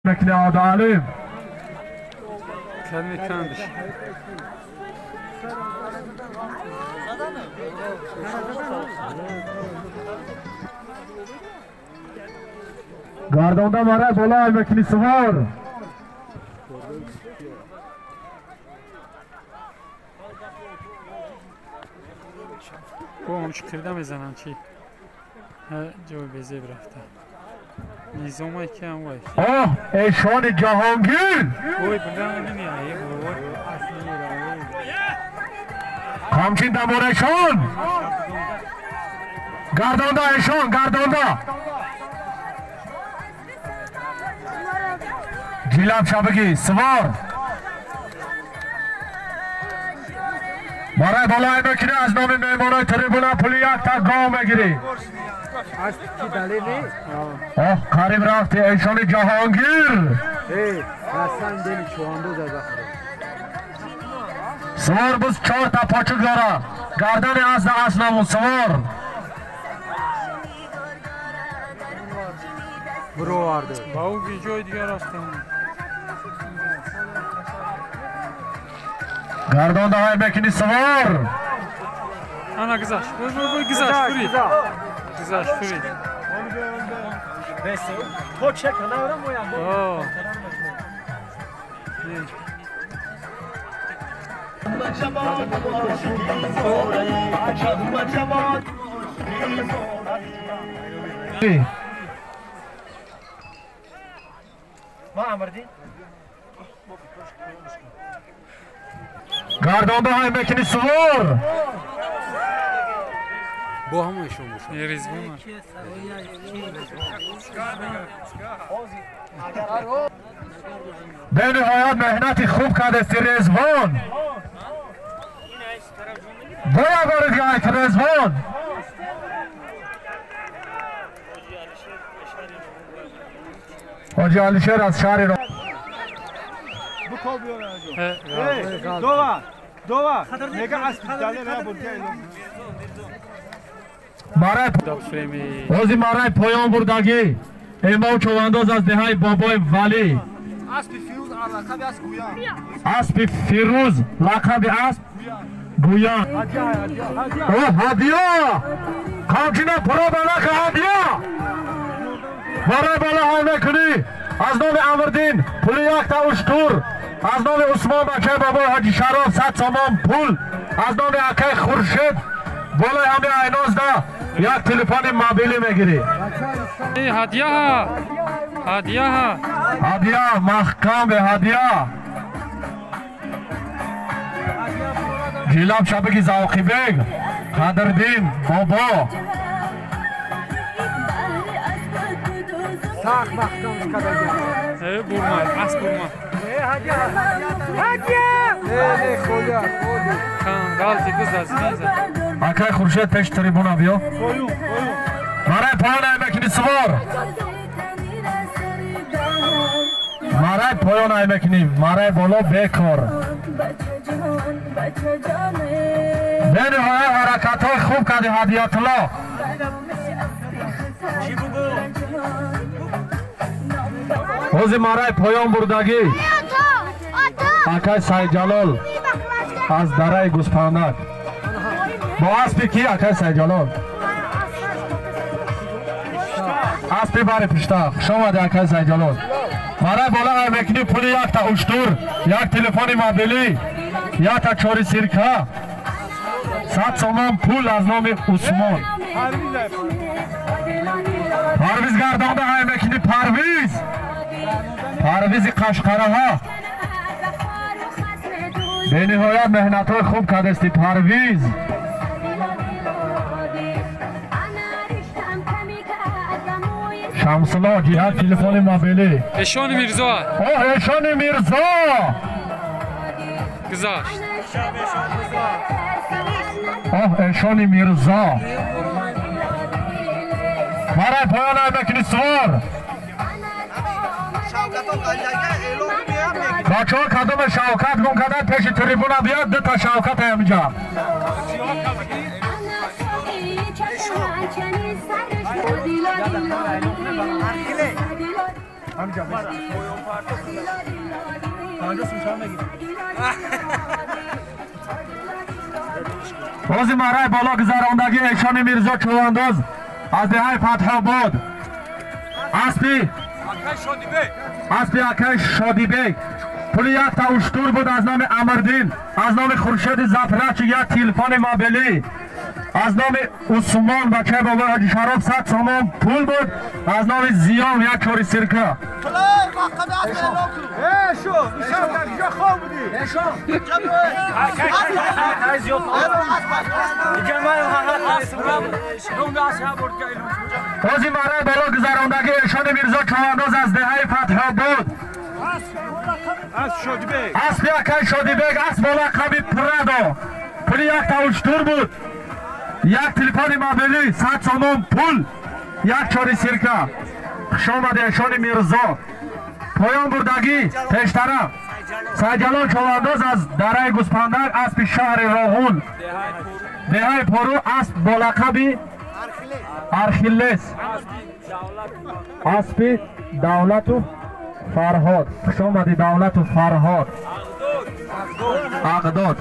Bekle adalim. Kendi kandır. Gardonda mara bola mekanisi var. Bu هم çıkırda mezanan çi. Ha cevap beze bıraktı. Nizama ki هم وای. Ah, eşan Cahangir. وای بلند نمیای وای. Kamçin damor eşan. Gardonda eşan, gardonda. Cilab şabıgi, sıvar. Mara balay mekine az nami memonoy tribuna puliyak ta gav megiri. Oh, karib rafti eşan Cahangir. Hey, Hasan deli şu anda da bakıyor. Sıvar buz çor ta paçuk dara. Gardani az da asnamu sıvar. Bro vardı. باو bir جای دیگه رفتم. Gardonda hay mekini sıvar. Ana güzel. Bu güzel. Furi. Güzel furi. Besi. Koçek ne var mı ya? Oo. Gardonda hay mekini sıvar. Bu hamı iş olmuş. Yeriz bu mu? Beni hayat mehnati खूब kadesti Rezvan. Boya barız gayet Rezvan. Hacı Alişer az şahri. Bu kol bir yana. He. Dova. Dova. Nega asıl dalı ne buldu? Maray Dab fremi. Ozi maray poyan burdagi. Ema çovandoz az dehay babay Vali. Aspi Firuz lakabi as Guyan. Aspi Firuz lakabi asp Guyan. Oh hadiya. Kamçine pro balak hadiya. Maray bala hayme kuni. Az nomi Amirdin puli yakta ushtur. Az nomi Usman Bakay babay Hacı Şaraf sat tamam pul. Az nomi Akay Khurshid. Bolay hami aynozda. Yak telefoni mobili megiri. Hadiye ha. Hadiye ha. Hadiya mahkam ve hadiya. Cilab şabiki Zavki Beg. Kadirdin Baba. Sak mahkam kadar geldi. He burma. As burma. Hadi. Hadi. Ne kolya. Kan galti kız az neyse. Akay Khurshid peş tribuna biyo. Koyun. Maray poyon aymekini var. Maray poyon aymekini. Maray bolo bekor. Beni haya harakatay खूब kadi hadiyatullah. Ozi maray poyon burdagi. Akay Sayjalol. Az daray Guspanak. Bu aspi ki Akay Sayjalol. Aspi bari pişta. Şomadi Akay Sayjalol. Maray bola aymekini puli yak ta ushtur. Yak telefoni mobili. Yak ta chori sirka. Sat somon pul az nomi Usmon. Parviz Gardonda aymekini Parviz. Parvizi Qashqaraha. Benihoyat mehnatoy खूब kadesti Parviz. Şamsıla cihat telefoni mobili. Eşon Mirza. Oh Eşan Mirza. Güzel. Oh Eşan Mirza. Maray poyan aymekini var. Bachor kadam Shavkat gun kadar peşi tribuna biyad de ta Shavkat amca. همینجا تاجو سوشان بگیر بازی مرای بالا گذراندگی ایشان میرزا چوانداز از دهه فتح آباد. اسبی اکای شادی بیگ پول یک تا اشتور بود از نام امردین، از نام خورشید زفرچ یک تلفن موبیلی، از نام عثمان بچه بابا حاجی شراب 100 سامان پول بود، از نام زیان یک چوری سرکه. شو ایشان در اینجا خواب بودی بازی مرای بالا گذراندگی ایشان میرزا چوانداز از دهه فتح آباد. از شادی بیگ اسبی اکای شادی بیگ اسب با لقب پرادو پول یک تا اشتور بود، یک تلفن موبیلی، 100 سامان پول، یک چوری سرکه. خوش آمده ایشان میرزا. پایان بردگی پیشتره سیدجلال چوانداز از دره گوسپندک اسب شهر راغون دهه پرو اسب با لقب ارخیلس اسب دولت و فرهاد. خوش آمدی دولت و فرهاد اقداد.